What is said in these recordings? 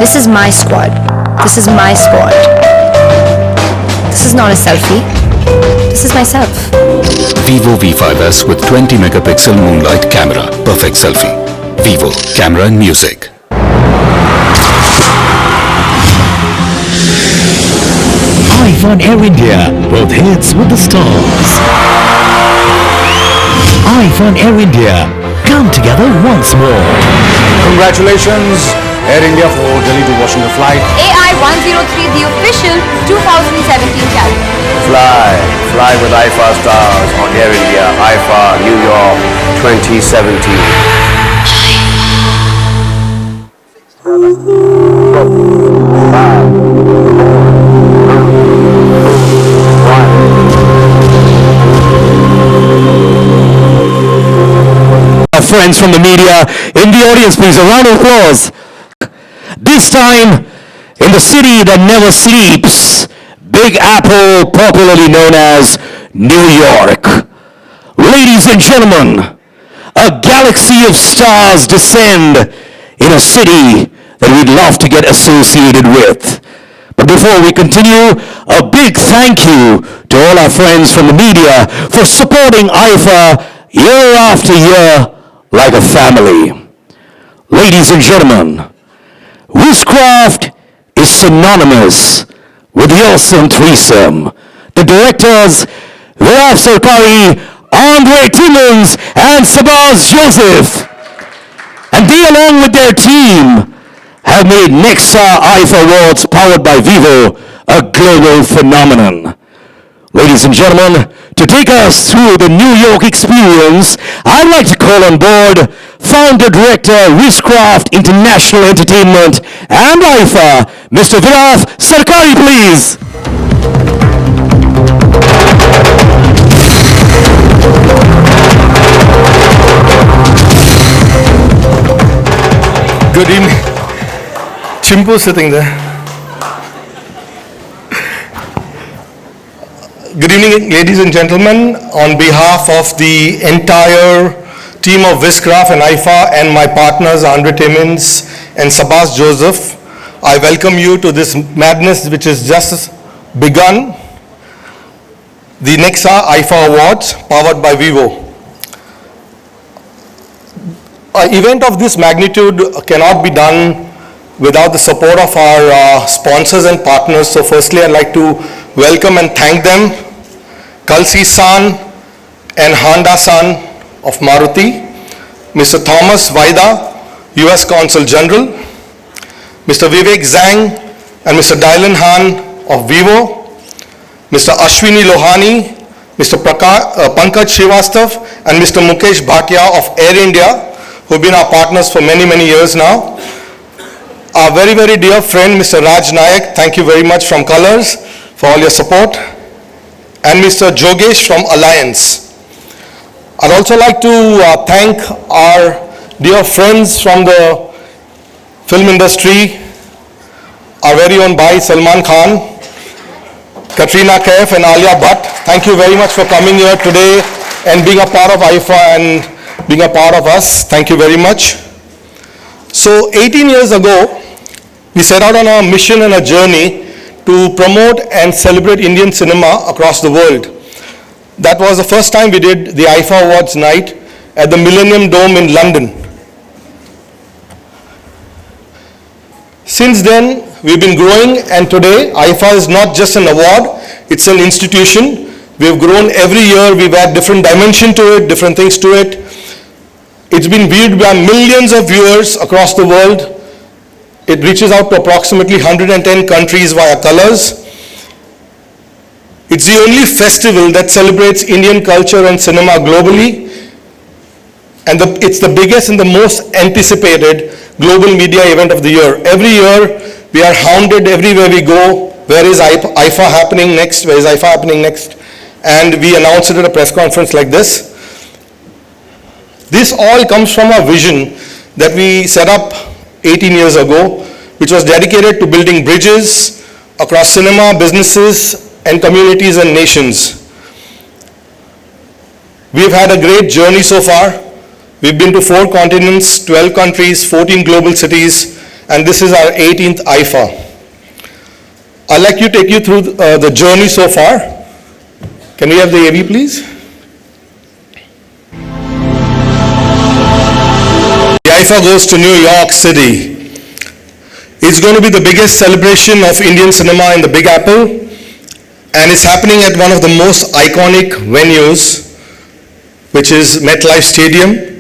This is my squad. This is my squad. This is not a selfie. This is myself. Vivo V5s with 20 megapixel moonlight camera. Perfect selfie. Vivo camera and music. IIFA on Air India. Both hits with the stars. IIFA on Air India. Come together once more. Congratulations, Air India, for Delhi to Washington flight. AI-103, the official 2017 carrier. Fly with IIFA stars on Air India, IIFA, New York, 2017. Our friends from the media in the audience, please, a round of applause. This time, in the city that never sleeps, Big Apple, popularly known as New York. Ladies and gentlemen, a galaxy of stars descend in a city that we'd love to get associated with. But before we continue, a big thank you to all our friends from the media for supporting IIFA year after year like a family. Ladies and gentlemen, witchcraft is synonymous with the awesome threesome. The directors, Viraf Sarkari, Andre Timmons, and Sabaz Joseph. And they, along with their team, have made Nexa IIFA Awards, powered by Vivo, a global phenomenon. Ladies and gentlemen, to take us through the New York experience, I'd like to call on board founder director, Witchcraft International Entertainment and IIFA, Mr. Viraf Sarkari, please. Good evening. Chimpu sitting there. Good evening, ladies and gentlemen. On behalf of the entire team of Witchcraft and IIFA and my partners Andre Timmons and Sabaz Joseph, I welcome you to this madness which has just begun, the Nexa IIFA Awards powered by Vivo. An event of this magnitude cannot be done without the support of our sponsors and partners. So firstly, I'd like to welcome and thank them, Kalsi San and Handa San of Maruti, Mr. Thomas Vaida, US Consul General, Mr. Vivek Zhang and Mr. Dylan Han of Vivo, Mr. Ashwini Lohani, Mr. Pankaj Srivastav and Mr. Mukesh Bhatia of Air India, who have been our partners for many, many years now. Our very, very dear friend, Mr. Raj Nayak, thank you very much from Colors for all your support. And Mr. Jogesh from Alliance. I'd also like to thank our dear friends from the film industry, our very own Bhai Salman Khan, Katrina, Kaif and Alia Bhatt. Thank you very much for coming here today and being a part of IIFA and being a part of us. Thank you very much. So 18 years ago, we set out on our mission and a journey to promote and celebrate Indian cinema across the world. That was the first time we did the IIFA Awards night at the Millennium Dome in London. Since then, we've been growing, and today IIFA is not just an award, it's an institution. We've grown every year, we've had different dimension to it, different things to it. It's been viewed by millions of viewers across the world. It reaches out to approximately 110 countries via colors. It's the only festival that celebrates Indian culture and cinema globally. And it's the biggest and the most anticipated global media event of the year. Every year, we are hounded everywhere we go. Where is IIFA happening next? Where is IIFA happening next? And we announce it at a press conference like this. This all comes from our vision that we set up 18 years ago, which was dedicated to building bridges across cinema, businesses, and communities and nations. We've had a great journey so far. We've been to 4 continents, 12 countries, 14 global cities, and this is our 18th IIFA. I'd like to take you through the journey so far. Can we have the AV, please? The IIFA goes to New York City. It's going to be the biggest celebration of Indian cinema in the Big Apple, and it's happening at one of the most iconic venues, which is MetLife Stadium.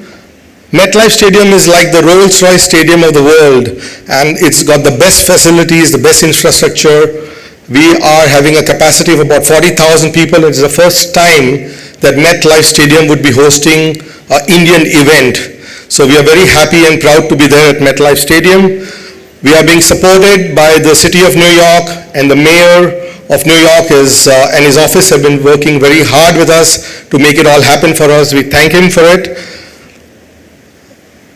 MetLife Stadium is like the Rolls-Royce Stadium of the world, and it's got the best facilities, the best infrastructure. We are having a capacity of about 40,000 people. It's the first time that MetLife Stadium would be hosting an Indian event. So we are very happy and proud to be there at MetLife Stadium. We are being supported by the City of New York, and the Mayor of New York and his office have been working very hard with us to make it all happen for us. We thank him for it.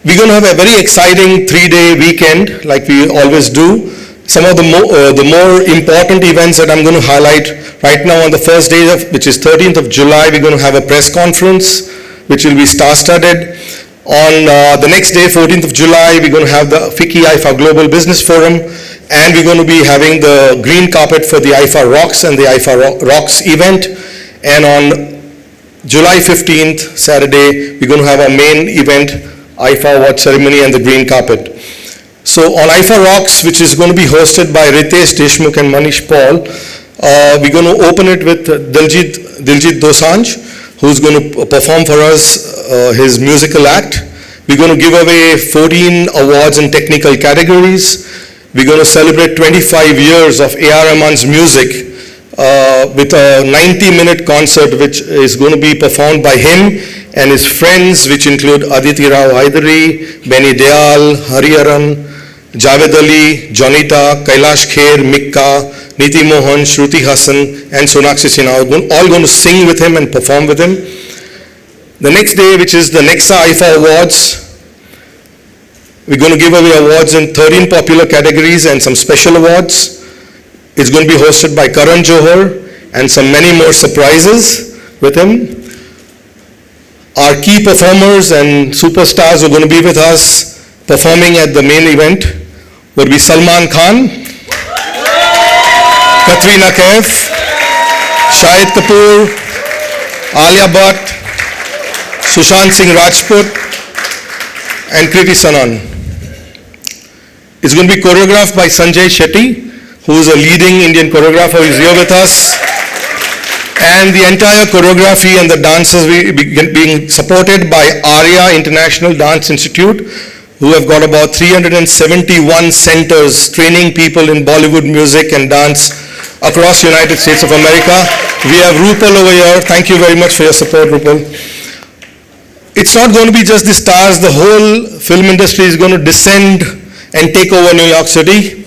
We're going to have a very exciting 3-day weekend like we always do. Some of the more important events that I'm going to highlight right now on the first day, which is 13th of July, we're going to have a press conference which will be star-studded. On the next day, 14th of July, we're going to have the FICCI IIFA Global Business Forum, and we're going to be having the green carpet for the IIFA Rocks and the IIFA Rocks event. And on July 15th, Saturday, we're going to have our main event, IIFA Award ceremony and the green carpet. So on IIFA Rocks, which is going to be hosted by Ritesh Deshmukh and Manish Paul, we're going to open it with Diljit Dosanjh, who's going to perform for us his musical act. We're going to give away 14 awards in technical categories. We're going to celebrate 25 years of A.R. Rahman's music with a 90-minute concert which is going to be performed by him and his friends, which include Aditi Rao Haidari, Benny Dayal, Hariharan, Javed Ali, Jonita, Kailash Kher, Mikka, Niti Mohan, Shruti Hassan, and Sonakshi Sinha, all going to sing with him and perform with him. The next day, which is the Nexa IIFA Awards, we're going to give away awards in 13 popular categories and some special awards. It's going to be hosted by Karan Johar and some many more surprises with him. Our key performers and superstars who are going to be with us performing at the main event would be Salman Khan, Katrina Kaif, Shahid Kapoor, Alia Bhatt, Sushant Singh Rajput, and Kriti Sanon. It's going to be choreographed by Sanjay Shetty, who is a leading Indian choreographer, who is here with us. And the entire choreography and the dances will be being supported by Alia International Dance Institute, who have got about 371 centers training people in Bollywood music and dance across the United States of America. We have Rupal over here. Thank you very much for your support, Rupal. It's not going to be just the stars. The whole film industry is going to descend and take over New York City.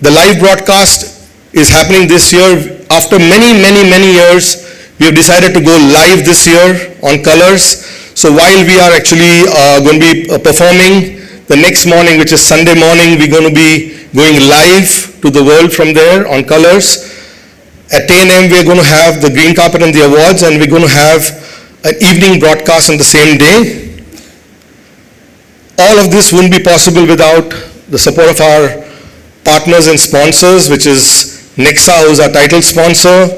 The live broadcast is happening this year. After many years, we have decided to go live this year on Colors. So while we are actually going to be performing the next morning, which is Sunday morning, we're going to be going live to the world from there on Colors. At 10 a.m. we're going to have the green carpet and the awards, and we're going to have an evening broadcast on the same day. All of this wouldn't be possible without the support of our partners and sponsors, which is Nexa, who's our title sponsor,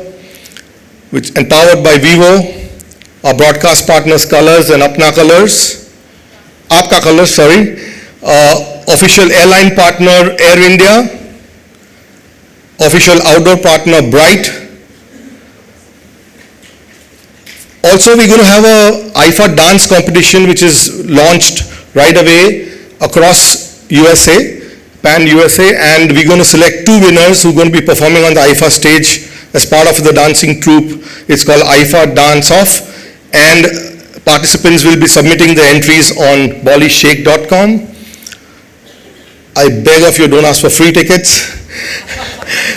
which empowered by Vivo, our broadcast partners Colors and Apna Colors, Aapka Colors, sorry, official airline partner Air India, official outdoor partner Bright. Also, we're going to have a IIFA dance competition which is launched right away across USA, pan USA, and we're going to select 2 winners who are going to be performing on the IIFA stage as part of the dancing troupe. It's called IIFA Dance Off, and participants will be submitting the entries on bollyshake.com. I beg of you, don't ask for free tickets.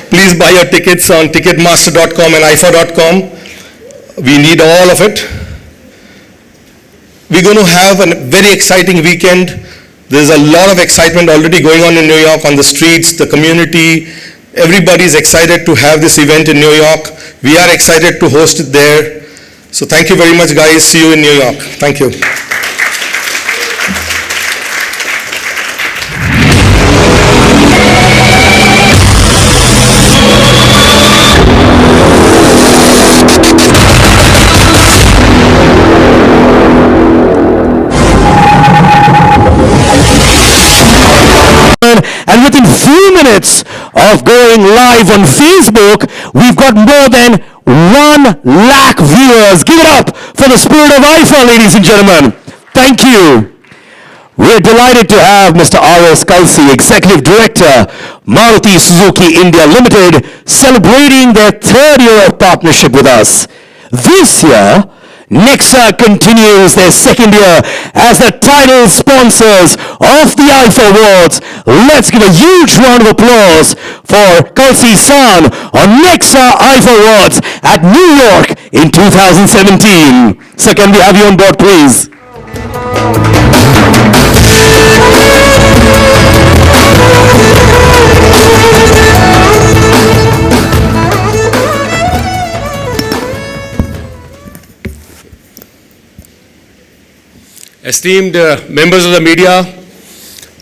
Please buy your tickets on ticketmaster.com and IIFA.com. We need all of it. We're going to have a very exciting weekend. There's a lot of excitement already going on in New York, on the streets, the community. Everybody's excited to have this event in New York. We are excited to host it there. So thank you very much, guys. See you in New York. Thank you. And within few minutes of going live on Facebook, we've got more than 1 lakh viewers. Give it up for the spirit of IIFA, ladies and gentlemen. Thank you. We're delighted to have Mr. R.S. Kalsi, Executive Director, Maruti Suzuki India Limited, celebrating their 3rd year of partnership with us. This year, Nexa continues their 2nd year as the title sponsors of the IIFA Awards. Let's give a huge round of applause for Kalsi-san on Nexa IIFA Awards at New York in 2017. So can we have you on board, please? Esteemed members of the media,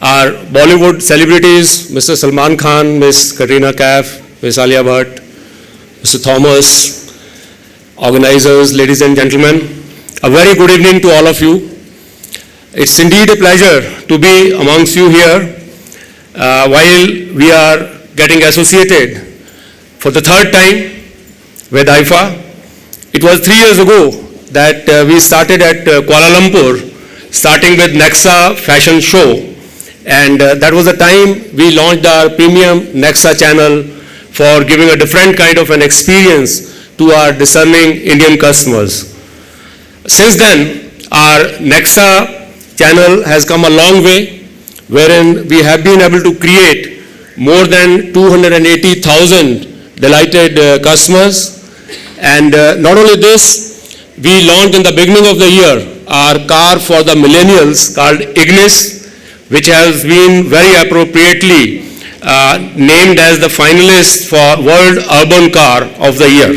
our Bollywood celebrities, Mr. Salman Khan, Ms. Katrina, Kaif, Ms. Alia Bhatt, Mr. Thomas, organizers, ladies and gentlemen, a very good evening to all of you. It's indeed a pleasure to be amongst you here while we are getting associated for the 3rd time with IIFA. It was 3 years ago that we started at Kuala Lumpur, starting with Nexa fashion show, and that was the time we launched our premium Nexa channel for giving a different kind of an experience to our discerning Indian customers. Since then, our Nexa channel has come a long way, wherein we have been able to create more than 280,000 delighted customers. And not only this, we launched in the beginning of the year our car for the millennials called Ignis, which has been very appropriately named as the finalist for World Urban Car of the Year.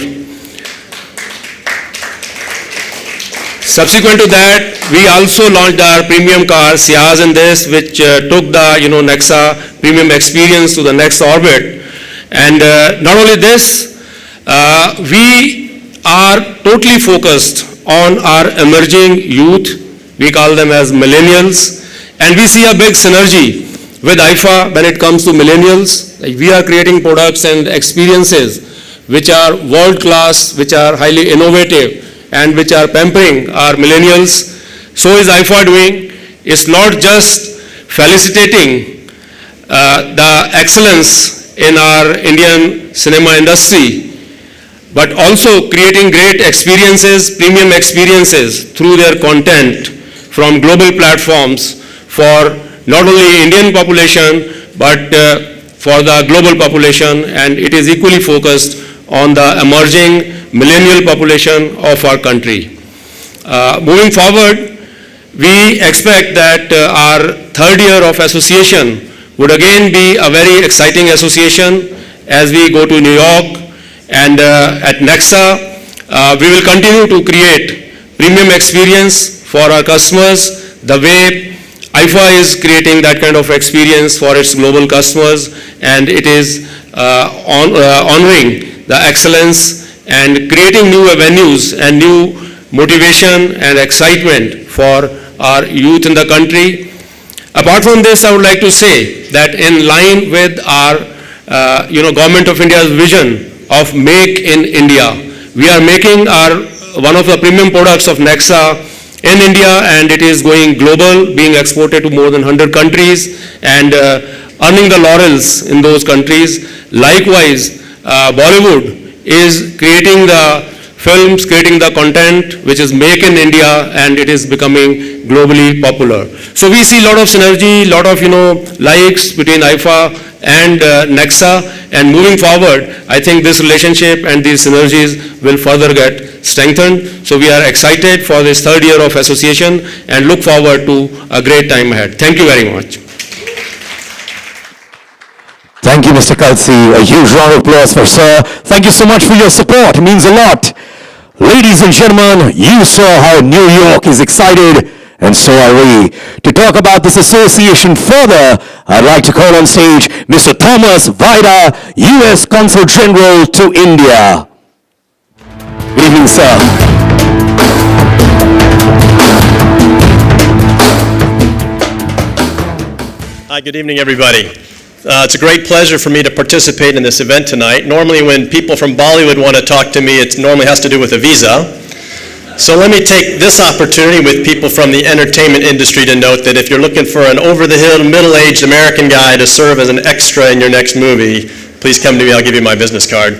Subsequent to that, we also launched our premium car, Siaz in this, which took the Nexa premium experience to the next orbit. And not only this, we are totally focused on our emerging youth. We call them as millennials, and we see a big synergy with IIFA when it comes to millennials. We are creating products and experiences which are world-class, which are highly innovative, and which are pampering our millennials. So is IIFA doing. It's not just felicitating the excellence in our Indian cinema industry, but also creating great experiences, premium experiences through their content from global platforms for not only Indian population, but for the global population, and it is equally focused on the emerging millennial population of our country. Moving forward, we expect that our 3rd year of association would again be a very exciting association as we go to New York. And at Nexa, we will continue to create premium experience for our customers the way IIFA is creating that kind of experience for its global customers, and it is honoring the excellence and creating new avenues and new motivation and excitement for our youth in the country. Apart from this, I would like to say that in line with our Government of India's vision of Make in India, we are making one of the premium products of Nexa in India, and it is going global, being exported to more than 100 countries and earning the laurels in those countries. Likewise, Bollywood is creating the films, creating the content which is Make in India, and it is becoming globally popular. So we see a lot of synergy, lot of likes between IIFA and Nexa, and moving forward, I think this relationship and these synergies will further get strengthened. So we are excited for this third year of association and look forward to a great time ahead. Thank you very much. Thank you, Mr. Kalsi. A huge round of applause for sir. Thank you so much for your support. It means a lot. Ladies and gentlemen, you saw how New York is excited, and so are we. To talk about this association further, I'd like to call on stage Mr. Thomas Vida, U.S. Consul General to India. Good evening, sir. Hi, good evening, everybody. It's a great pleasure for me to participate in this event tonight. Normally when people from Bollywood want to talk to me, it normally has to do with a visa. So let me take this opportunity with people from the entertainment industry to note that if you're looking for an over-the-hill, middle-aged American guy to serve as an extra in your next movie, please come to me, I'll give you my business card.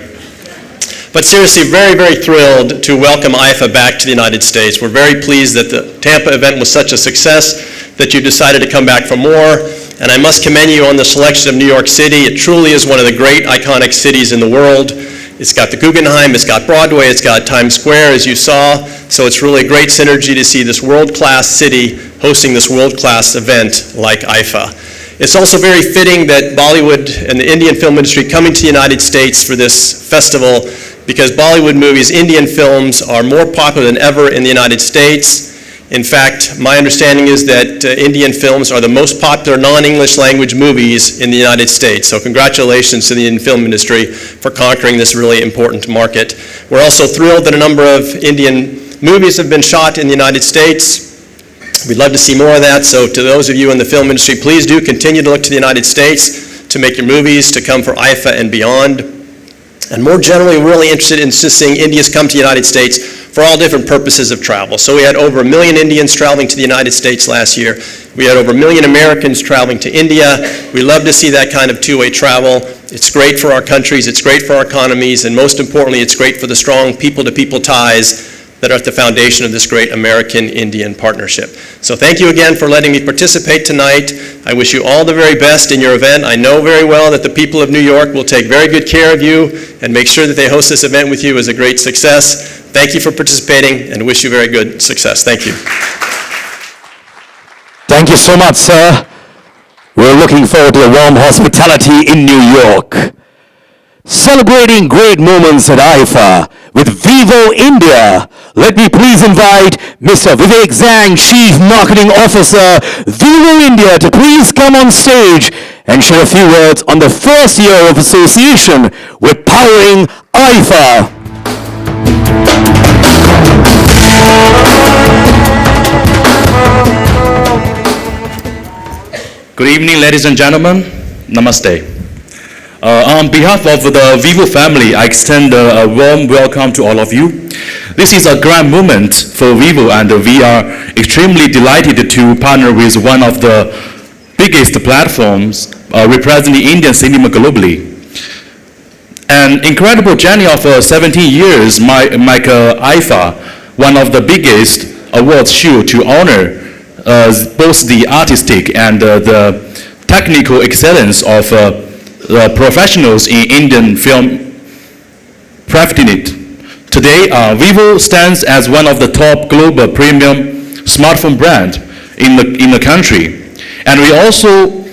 But seriously, very, very thrilled to welcome IIFA back to the United States. We're very pleased that the Tampa event was such a success that you decided to come back for more. And I must commend you on the selection of New York City. It truly is one of the great iconic cities in the world. It's got the Guggenheim, it's got Broadway, it's got Times Square, as you saw. So it's really a great synergy to see this world-class city hosting this world-class event like IIFA. It's also very fitting that Bollywood and the Indian film industry coming to the United States for this festival, because Bollywood movies, Indian films, are more popular than ever in the United States. In fact, my understanding is that Indian films are the most popular non-English language movies in the United States. So congratulations to the Indian film industry for conquering this really important market. We're also thrilled that a number of Indian movies have been shot in the United States. We'd love to see more of that. So to those of you in the film industry, please do continue to look to the United States to make your movies, to come for IIFA and beyond. And more generally, we're really interested in seeing Indians come to the United States for all different purposes of travel. So we had over 1 million Indians traveling to the United States last year. We had over 1 million Americans traveling to India. We love to see that kind of two-way travel. It's great for our countries, it's great for our economies, and most importantly, it's great for the strong people-to-people ties that are at the foundation of this great American-Indian partnership. So thank you again for letting me participate tonight. I wish you all the very best in your event. I know very well that the people of New York will take very good care of you and make sure that they host this event with you as a great success. Thank you for participating and wish you very good success. Thank you. Thank you so much, sir. We're looking forward to a warm hospitality in New York. Celebrating great moments at IIFA with Vivo India. Let me please invite Mr. Vivek Zhang, Chief Marketing Officer, Vivo India, to please come on stage and share a few words on the first year of association with Powering IIFA. Good evening, ladies and gentlemen. Namaste. On behalf of the Vivo family, I extend a warm welcome to all of you. This is a grand moment for Vivo, and we are extremely delighted to partner with one of the biggest platforms representing Indian cinema globally. An incredible journey of 17 years make IIFA one of the biggest awards show to honor both the artistic and the technical excellence of the professionals in Indian film practice. Today, Vivo stands as one of the top global premium smartphone brands in the country, and we also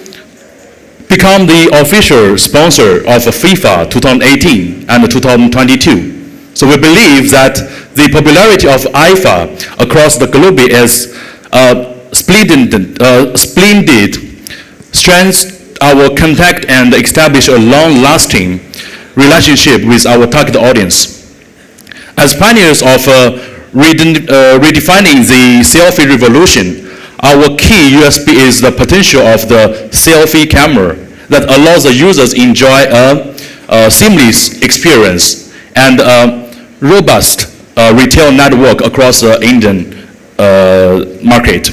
become the official sponsor of FIFA 2018 and 2022. So we believe that the popularity of IIFA across the globe is splendid strengths our contact and establish a long-lasting relationship with our target audience. As pioneers of redefining the selfie revolution, our key USP is the potential of the selfie camera that allows the users to enjoy a seamless experience and a robust retail network across the Indian market.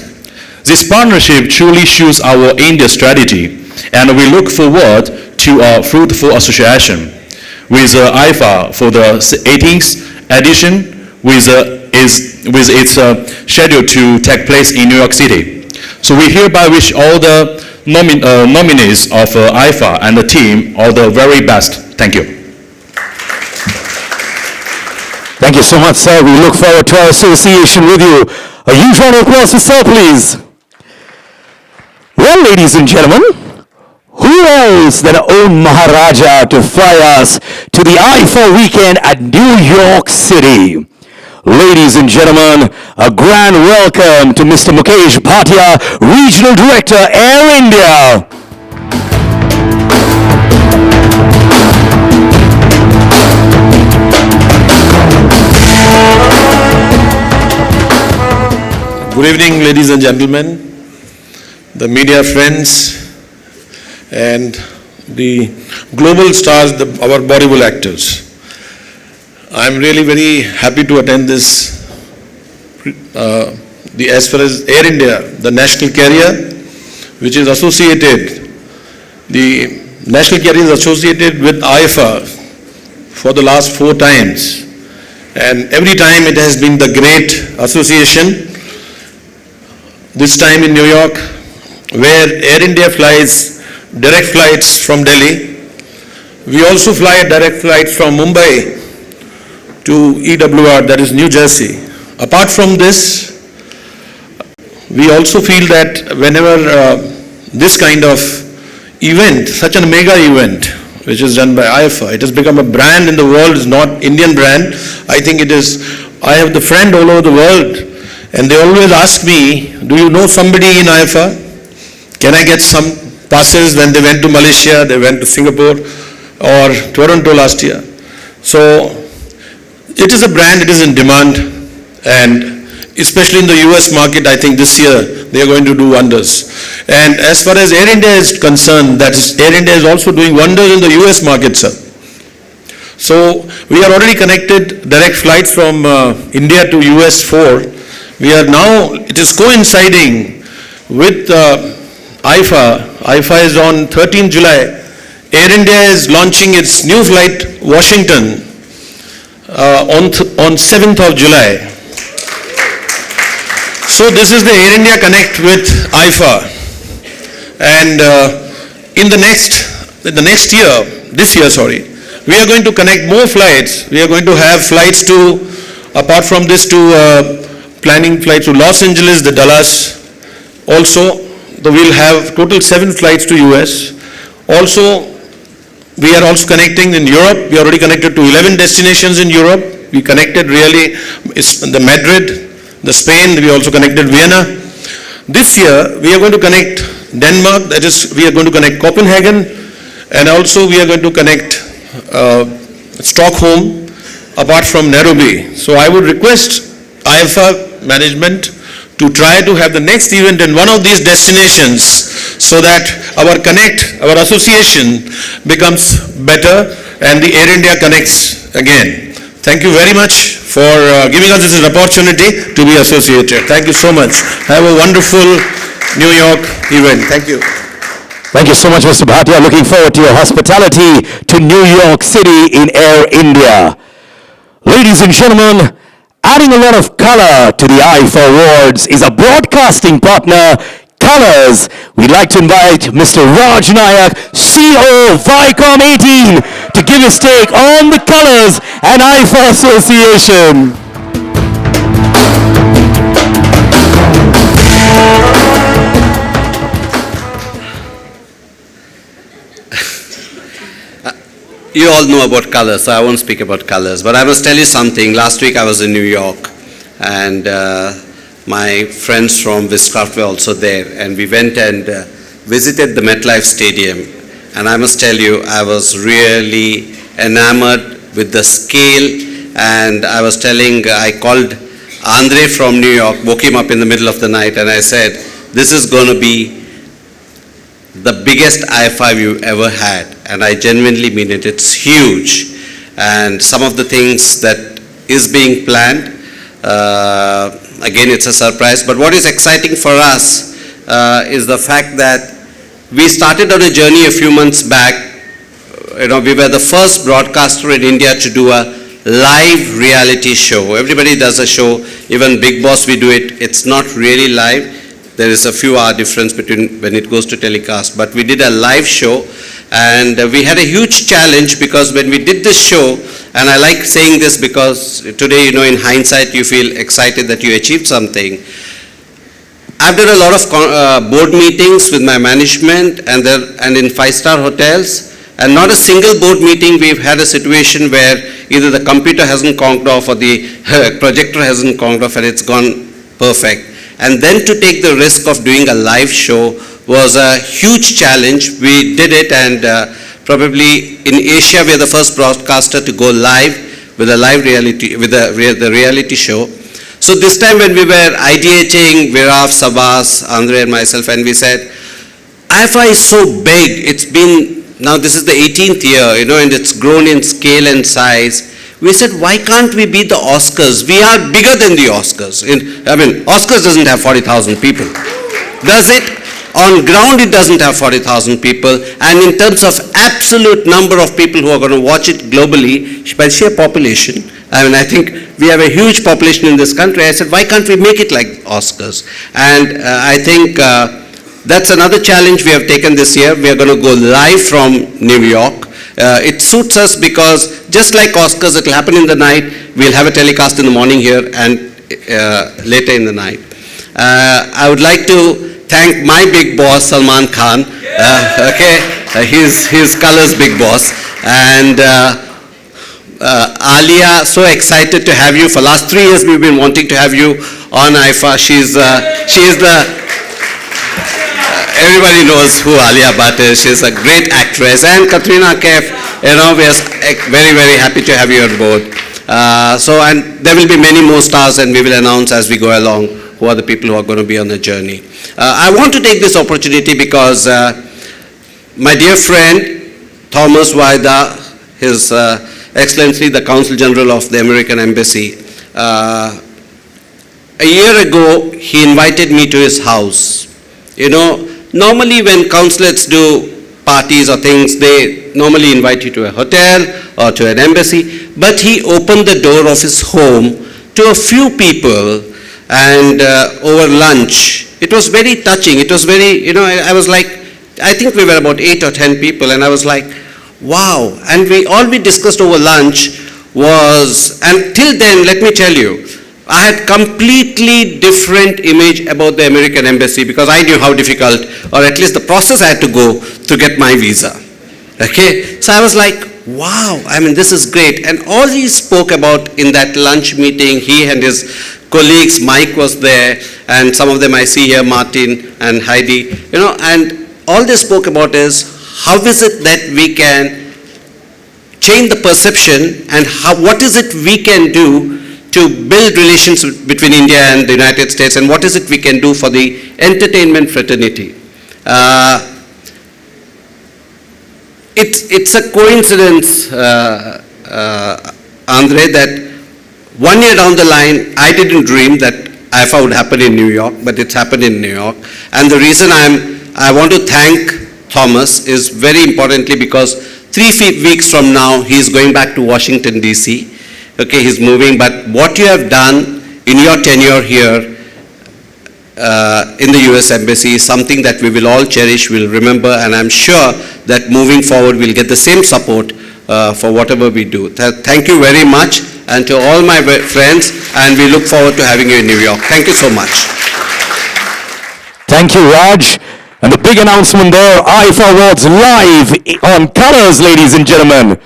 This partnership truly shows our India strategy, and we look forward to a fruitful association with IIFA for the 18th edition, with its schedule to take place in New York City. So we hereby wish all the nominees of IIFA and the team all the very best. Thank you. Thank you so much, sir. We look forward to our association with you. A huge round of applause for sir, please. Well, ladies and gentlemen, who else than our own Maharaja to fly us to the IIFA weekend at New York City? Ladies and gentlemen, a grand welcome to Mr. Mukesh Bhatia, Regional Director, Air India. Good evening, ladies and gentlemen, the media friends, and the global stars, our Bollywood actors. I'm really very happy to attend this, as far as Air India, the national carrier, which is associated, the national carrier is associated with IIFA for the last 4 times. And every time it has been the great association. This time in New York, where Air India flies direct flights from Delhi. We also fly direct flights from Mumbai to EWR, that is New Jersey. Apart from this, we also feel that whenever this kind of event, such a mega event, which is done by IIFA, it has become a brand in the world, it's not Indian brand. I think it is, I have the friend all over the world, and they always ask me, do you know somebody in IIFA? Can I get some passes? When they went to Malaysia, they went to Singapore or Toronto last year. So it is a brand, it is in demand, and especially in the US market, I think this year they are going to do wonders. And as far as Air India is concerned, that is, Air India is also doing wonders in the US market, sir. So we are already connected direct flights from India to US 4. We are now, it is coinciding with IIFA. IIFA is on 13th July. Air India is launching its new flight, Washington, on 7th of July. So this is the Air India Connect with IIFA. And in the next year, we are going to connect more flights. We are going to have flights to, apart from this, to planning flights to Los Angeles, the Dallas. Also, we'll have total 7 flights to US. Also, we are also connecting in Europe. We are already connected to 11 destinations in Europe. We connected really the Madrid, the Spain. We also connected Vienna. This year, we are going to connect Denmark. That is, we are going to connect Copenhagen, and also we are going to connect Stockholm, apart from Nairobi. So I would request IIFA management to try to have the next event in one of these destinations so that our connect, our association becomes better and the Air India connects again. Thank you very much for giving us this opportunity to be associated. Thank you so much. Have a wonderful New York event. Thank you. Thank you so much, Mr. Bhatia. Looking forward to your hospitality to New York City in Air India. Ladies and gentlemen, adding a lot of color to the IIFA Awards is a broadcasting partner, Colors. We'd like to invite Mr. Raj Nayak, CEO of Viacom 18, to give his take on the Colors and IIFA Association. You all know about colors, so I won't speak about colors. But I must tell you something. Last week I was in New York, and my friends from Viscraft were also there, and we went and visited the MetLife Stadium. And I must tell you, I was really enamored with the scale. And I was telling, I called Andre from New York, woke him up in the middle of the night, and I said, this is going to be the biggest IIFA you've ever had. And I genuinely mean it. It's huge. And some of the things that is being planned, again, it's a surprise. But what is exciting for us is the fact that we started on a journey a few months back. We were the first broadcaster in India to do a live reality show. Everybody does a show, even Big Boss we do it. It's not really live. There is a few hour difference between when it goes to telecast, but we did a live show, and we had a huge challenge because when we did this show, and I like saying this because today, in hindsight, you feel excited that you achieved something. I've done a lot of board meetings with my management and in five-star hotels, and not a single board meeting we've had a situation where either the computer hasn't conked off or the projector hasn't conked off and it's gone perfect. And then to take the risk of doing a live show was a huge challenge. We did it, and probably in Asia we are the first broadcaster to go live with a live reality, with the reality show. So this time when we were ideating, Viraf, Sabas, Andre and myself, and we said, IIFA is so big, it's been, now this is the 18th year, and it's grown in scale and size. We said, why can't we be the Oscars? We are bigger than the Oscars. Oscars doesn't have 40,000 people. Does it? On ground, it doesn't have 40,000 people. And in terms of absolute number of people who are going to watch it globally, by sheer population, I think we have a huge population in this country. I said, why can't we make it like Oscars? And I think that's another challenge we have taken this year. We are going to go live from New York. It suits us because just like Oscars, it will happen in the night. We'll have a telecast in the morning here and later in the night. I would like to thank my big boss, Salman Khan. He's Colors big boss. And Alia, so excited to have you. For last 3 years, we've been wanting to have you on IIFA. She's everybody knows who Alia Bhatt is. She's a great actress. And Katrina, Kaif, we are very, very happy to have you on board. And there will be many more stars, and we will announce as we go along who are the people who are going to be on the journey. I want to take this opportunity because my dear friend, Thomas Vaida, His Excellency, the Consul General of the American Embassy, a year ago, he invited me to his house. Normally when consulates do parties or things, they normally invite you to a hotel or to an embassy, but he opened the door of his home to a few people and over lunch. It was very touching. It was very, I was like, I think we were about 8 or 10 people, and I was like, wow. And all we discussed over lunch was, and till then, let me tell you, I had completely different image about the American Embassy because I knew how difficult, or at least the process I had to go to get my visa. So I was like, wow, this is great. And all he spoke about in that lunch meeting, he and his colleagues, Mike was there, and some of them I see here, Martin and Heidi, and all they spoke about is how is it that we can change the perception, and what is it we can do to build relations between India and the United States, and what is it we can do for the entertainment fraternity. It's a coincidence, Andre, that 1 year down the line, I didn't dream that IIFA would happen in New York, but it's happened in New York. And the reason I want to thank Thomas is very importantly because 3 weeks from now, he's going back to Washington, D.C. He's moving, but what you have done in your tenure here in the US Embassy is something that we will all cherish, we'll remember, and I'm sure that moving forward we'll get the same support for whatever we do. Thank you very much, and to all my friends, and we look forward to having you in New York. Thank you so much. Thank you, Raj. And the big announcement there, IIFA Awards live on Colors, ladies and gentlemen.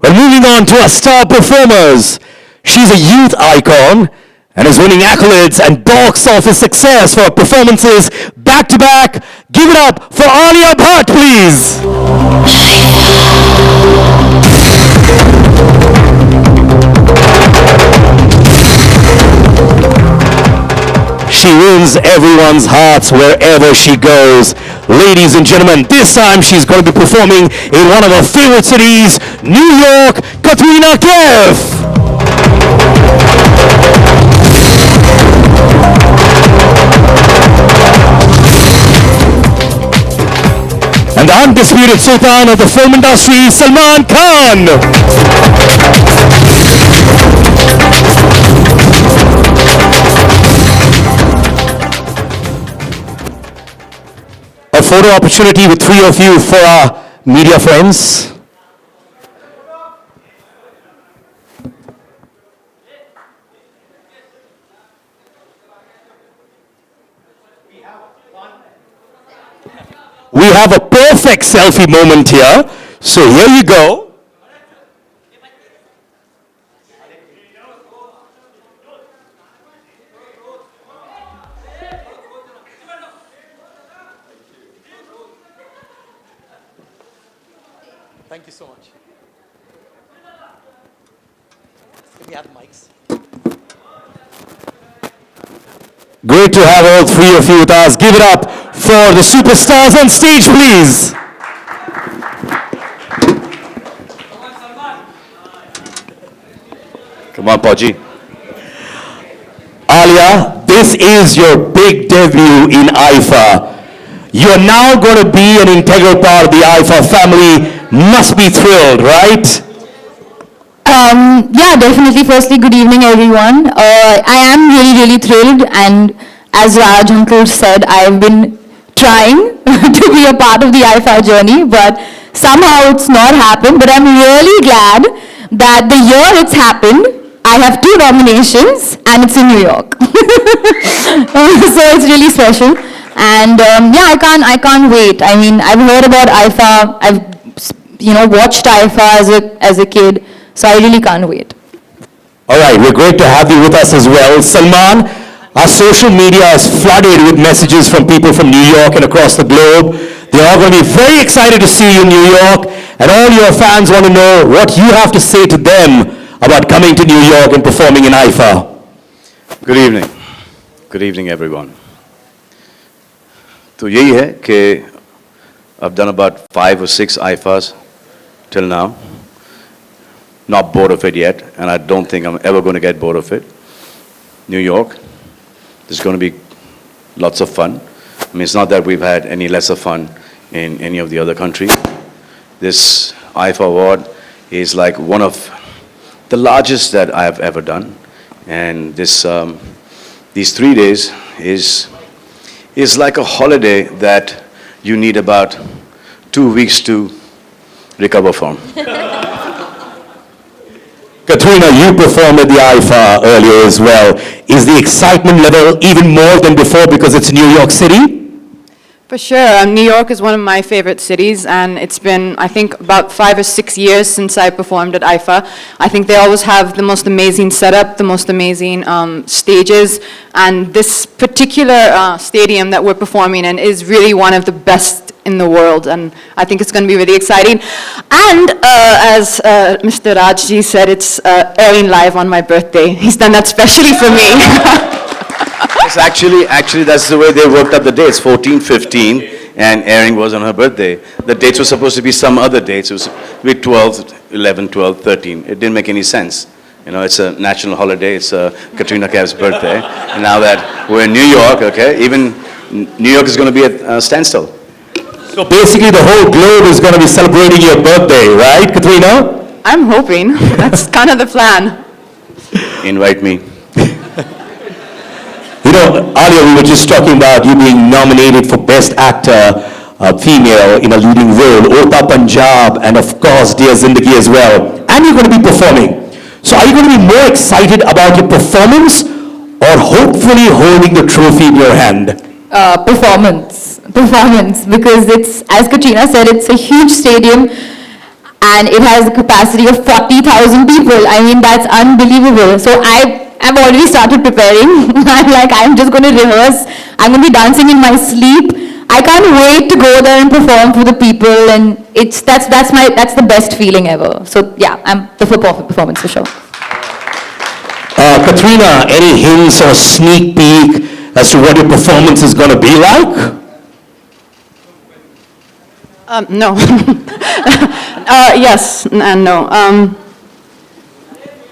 We're moving on to our star performers. She's a youth icon, and is winning accolades and box office success for performances back to back. Give it up for Alia Bhatt, please. She wins everyone's hearts wherever she goes. Ladies and gentlemen, this time she's going to be performing in one of our favorite cities, New York, Katrina, Kaif. And the undisputed sultan of the film industry, Salman Khan. A photo opportunity with three of you for our media friends. We have a perfect selfie moment here. So here you go. Thank you so much. Can we have mics? Great to have all three of you with us. Give it up for the superstars on stage, please. Come on, Paji. Alia, this is your big debut in IIFA. You're now going to be an integral part of the IIFA family. Must be thrilled, right? Yeah, definitely. Firstly, good evening, everyone. I am really thrilled, and as Raj Uncle said, I've been trying to be a part of the IIFA journey, but somehow it's not happened. But I'm really glad that the year it's happened, I have 2 nominations, and it's in New York. So it's really special. And yeah, I can't wait. I mean, I've heard about IIFA. I've watched IIFA as a kid. So I really can't wait. All right, we're great to have you with us as well. Salman, our social media is flooded with messages from people from New York and across the globe. They're all going to be very excited to see you in New York, and all your fans want to know what you have to say to them about coming to New York and performing in IIFA. Good evening. Good evening, everyone. So यही है कि I've done about 5 or 6 IIFAs till now. Not bored of it yet, and I don't think I'm ever going to get bored of it. New York, there's going to be lots of fun. I mean, it's not that we've had any lesser fun in any of the other countries. This IIFA award is like one of the largest that I have ever done, and this these 3 days is like a holiday that you need about 2 weeks to recover from. Katrina, you performed at the IIFA earlier as well. Is the excitement level even more than before because it's New York City? For sure. New York is one of my favorite cities, and it's been, I think, about 5 or 6 years since I performed at IIFA. I think they always have the most amazing setup, the most amazing stages, and this particular stadium that we're performing in is really one of the best in the world, and I think it's going to be really exciting. And as Mr. Rajji said, it's airing live on my birthday. He's done that specially for me. Yes, actually, that's the way they worked up the dates, 14, 15, and airing was on her birthday. The dates were supposed to be some other dates. It was week 12, 11, 12, 13. It didn't make any sense. You know, it's a national holiday. It's Katrina Kaif's birthday. And now that we're in New York, okay, even New York is going to be at a standstill. So basically the whole globe is going to be celebrating your birthday, right, Katrina? I'm hoping. That's kind of the plan. Invite me. You know, Alia, we were just talking about you being nominated for Best Actor Female in a leading role, Ota Punjab, and of course, Dear Zindagi as well. And you're going to be performing. So are you going to be more excited about your performance or hopefully holding the trophy in your hand? Performance, because it's, as Katrina said, it's a huge stadium and it has a capacity of 40,000 people. I mean, that's unbelievable. So I've already started preparing. I'm like, I'm just going to rehearse. I'm going to be dancing in my sleep. I can't wait to go there and perform for the people, and that's the best feeling ever. So yeah, I'm the perfect performance for sure. Katrina, any hints or sneak peek as to what your performance is going to be like? No. Yes and no.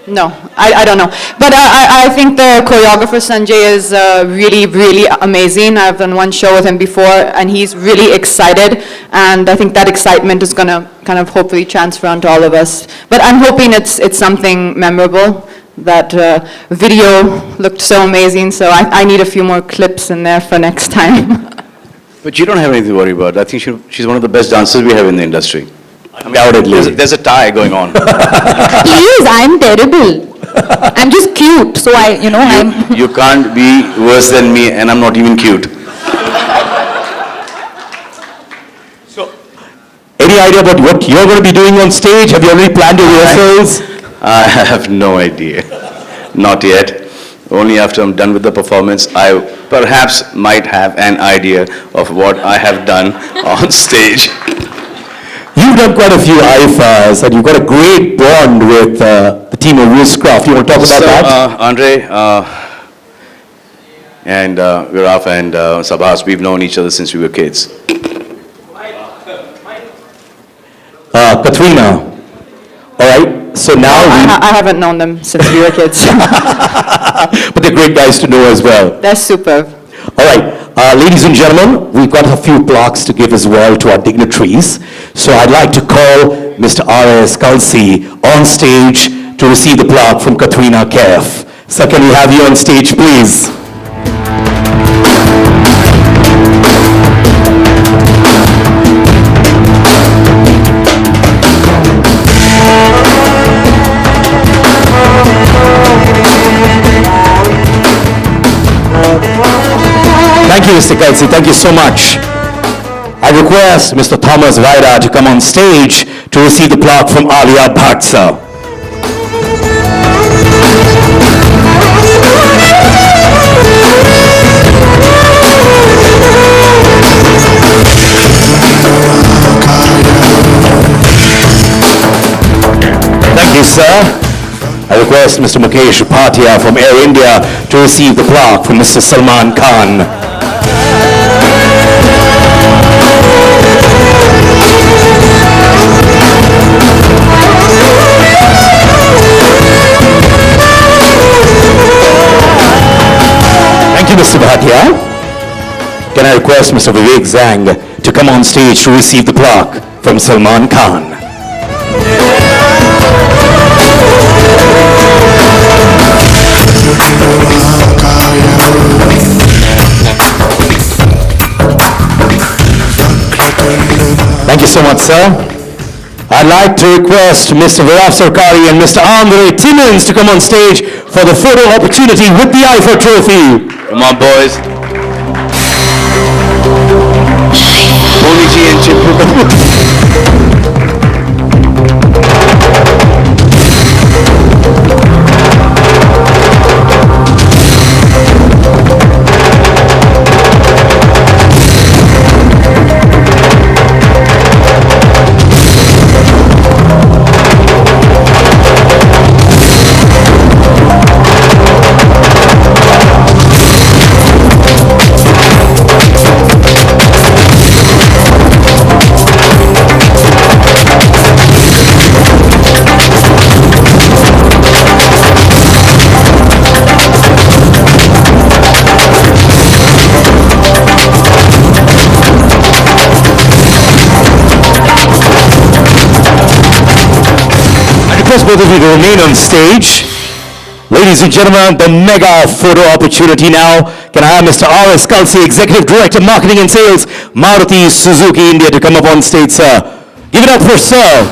No, I don't know. But I think the choreographer Sanjay is really, really amazing. I've done one show with him before, and he's really excited. And I think that excitement is going to kind of hopefully transfer onto all of us. But I'm hoping it's something memorable. That video looked so amazing, so I need a few more clips in there for next time. But you don't have anything to worry about. I think she's one of the best dancers we have in the industry. Undoubtedly. There's a tie going on. Please, I'm terrible. I'm just cute, so I'm... You can't be worse than me, and I'm not even cute. So, any idea about what you're going to be doing on stage? Have you already planned your rehearsals? I have no idea. Not yet. Only after I'm done with the performance, I perhaps might have an idea of what I have done on stage. You've done quite a few IIFAs, and you've got a great bond with the team of Wishcraft. You want to talk about that? Andre and Viraf and Sabas, we've known each other since we were kids. Katrina, all right. So now I haven't known them since we were kids. But they're great guys to know as well. They're superb. All right, ladies and gentlemen, we've got a few plaques to give as well to our dignitaries. So I'd like to call Mr. R.S. Kalsi on stage to receive the plaque from Katrina Kaif. Sir, can we have you on stage, please? Thank you, Mr. Kalsi. Thank you so much. I request Mr. Thomas Vaira to come on stage to receive the plaque from Alia, Bhatt, sir. Thank you, sir. I request Mr. Mukesh Bhatia from Air India to receive the plaque from Mr. Salman Khan. Thank you, Mr. Bhatia. Can I request Mr. Vivek Zhang to come on stage to receive the plaque from Salman Khan? Thank you so much, sir. I'd like to request Mr. Viraf Sarkari and Mr. Andre Timmins to come on stage for the photo opportunity with the IIFA trophy. Come on, boys. Boniji and Chippu. Both of you to remain on stage. Ladies and gentlemen, the mega photo opportunity now. Can I have Mr. R.S. Kalsi, Executive Director, Marketing and Sales, Maruti Suzuki India, to come up on stage, sir. Give it up for Sir.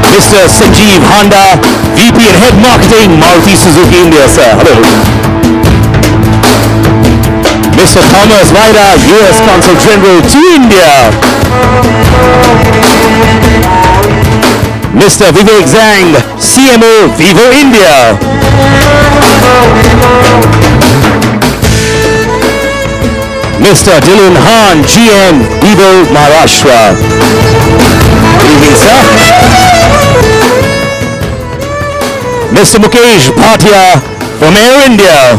Mr. Sanjeev Honda, VP and Head Marketing, Maruti Suzuki India, sir. Hello. Mr. Thomas Vaira, U.S. Consul General to India. Mr. Vivek Zhang, CMO, Vivo India. Mr. Dylan Han, GM, Vivo, Maharashtra. Good evening, sir. Mr. Mukesh Bhatia from Air India.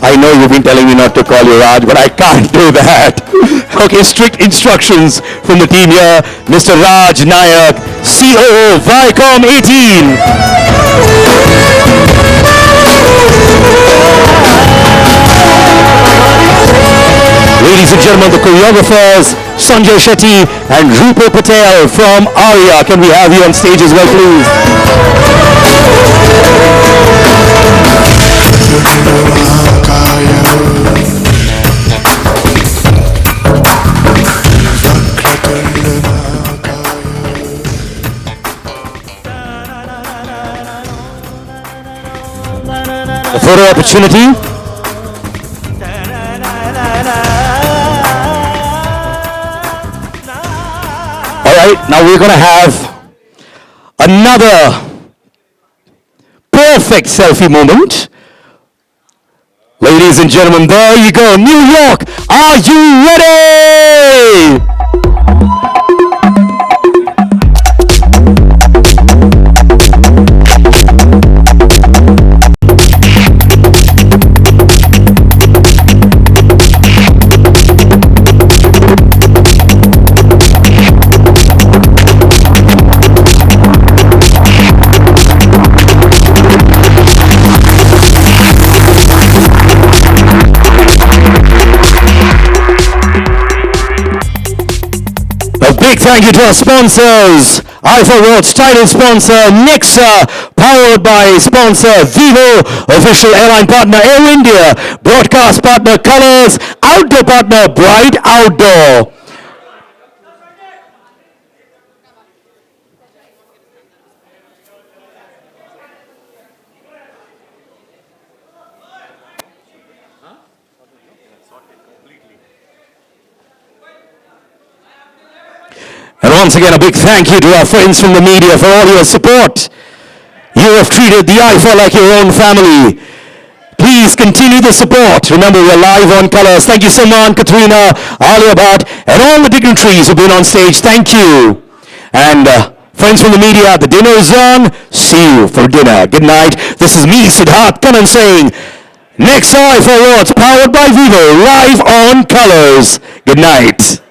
I know you've been telling me not to call you Raj, but I can't do that. Okay, strict instructions from the team here. Mr. Raj Nayak, COO, Viacom 18. Ladies and gentlemen, the choreographers, Sanjay Shetty and Rupa Patel from Alia. Can we have you on stage as well, please? A photo opportunity. All right, now we're going to have another perfect selfie moment. Ladies and gentlemen, there you go. New York, are you ready? Big thank you to our sponsors. IIFA Awards title sponsor Nexa, powered by sponsor Vivo, official airline partner Air India, broadcast partner Colors, outdoor partner Bright Outdoor. And once again, a big thank you to our friends from the media for all your support. You have treated the IIFA like your own family. Please continue the support. Remember, we're live on Colors. Thank you, Salman, Katrina, Alia, Bhatt, and all the dignitaries who've been on stage. Thank you. And friends from the media, the dinner is on. See you for dinner. Good night. This is me, Siddharth Kannan, saying, next IIFA Awards, powered by Vivo, live on Colors. Good night.